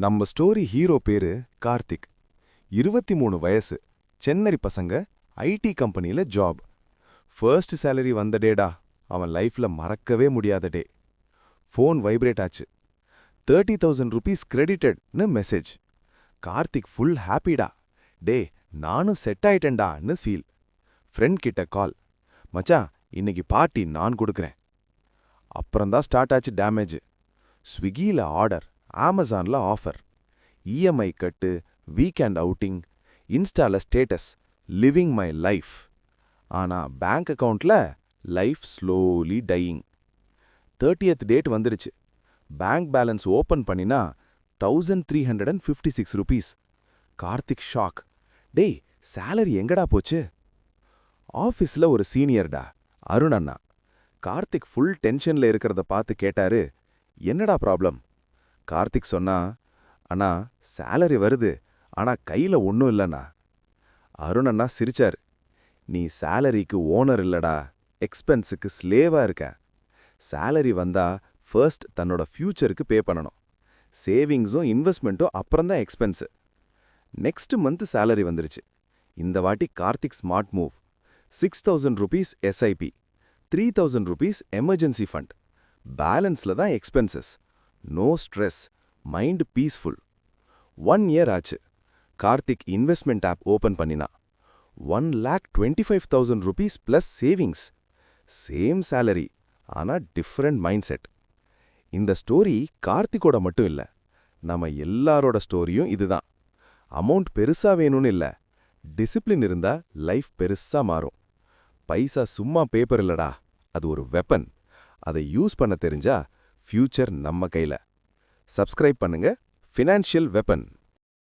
நம்ம story hero பேரு கார்த்திக். 23 வயசு, சென்னரி பசங்க, ஐடி கம்பெனில ஜாப். ஃபர்ஸ்ட் சேலரி வந்த டேடா அவன் லைஃப்ல மறக்கவே முடியாத டே. ஃபோன் வைப்ரேட் ஆச்சு. 30,000 rupees கிரெடிட்டட்னு மெசேஜ். கார்த்திக் ஃபுல் ஹாப்பிடா. டே நானும் செட் ஆயிட்டேன்டான்னு ஃபீல். ஃப்ரெண்ட் கிட்ட கால். மச்சான் இன்னைக்கு பார்ட்டி நான் கொடுக்குறேன். அப்புறம்தான் ஸ்டார்ட் ஆச்சு டேமேஜ். ஸ்விக்கியில ஆர்டர், அமேசான்ல ஆஃபர், இஎம்ஐ கட்டு, வீக்கெண்ட் அவுட்டிங், இன்ஸ்டால ஸ்டேட்டஸ், லிவிங் மை லைஃப். ஆனா பேங்க் அக்கவுண்ட்ல life slowly dying. 30th date வந்துடுச்சு. பேங்க் பேலன்ஸ் ஓபன் பண்ணினா 1356 rupees. கார்த்திக் ஷாக். டேய் சேலரி எங்கடா போச்சு? ஆஃபீஸ்ல ஒரு சீனியர்டா, அருண் அண்ணா. கார்த்திக் ஃபுல் டென்ஷன்ல இருக்கிறத பார்த்து கேட்டாரு, என்னடா ப்ராப்ளம்? கார்த்திக் சொன்னா, அண்ணா சேலரி வருது, ஆனா கையில ஒன்னும் இல்லண்ணா. அருண் அண்ணா சிரிச்சாரு. நீ சேலரிக்கு ஓனர் இல்லடா, எக்ஸ்பென்ஸுக்கு ஸ்லேவா இருக்க. சேலரி வந்தா ஃபர்ஸ்ட் தன்னோட ஃபியூச்சருக்கு பே பண்ணணும். சேவிங்ஸும் இன்வெஸ்ட்மெண்ட்டும் அப்புறம்தான் எக்ஸ்பென்ஸு. நெக்ஸ்ட் மந்த் சேலரி வந்துருச்சு. இந்த வாட்டி Karthik smart move. 6,000 rupees SIP, 3,000 rupees emergency fund. பேலன்ஸ்ல தான் expenses. No stress, mind peaceful. 1 year ஆச்சு. கார்த்திக் இன்வெஸ்ட்மெண்ட் ஆப் ஓபன் பண்ணினா. 1,25,000 rupees plus savings. Same salary, ஆனா டிஃபரெண்ட் மைண்ட் செட். இந்த ஸ்டோரி கார்த்திகோட மட்டும் இல்ல, நம்ம எல்லாரோட ஸ்டோரியும் இதுதான். அமௌண்ட் பெருசா வேணும்னு இல்ல, டிசிப்ளின் இருந்தா லைஃப் பெருசா மாறும். பைசா சும்மா பேப்பர் இல்லடா, அது ஒரு வெப்பன். அதை யூஸ் பண்ண தெரிஞ்சா ஃபியூச்சர் நம்ம கையில. சப்ஸ்கிரைப் பண்ணுங்க. Financial weapon.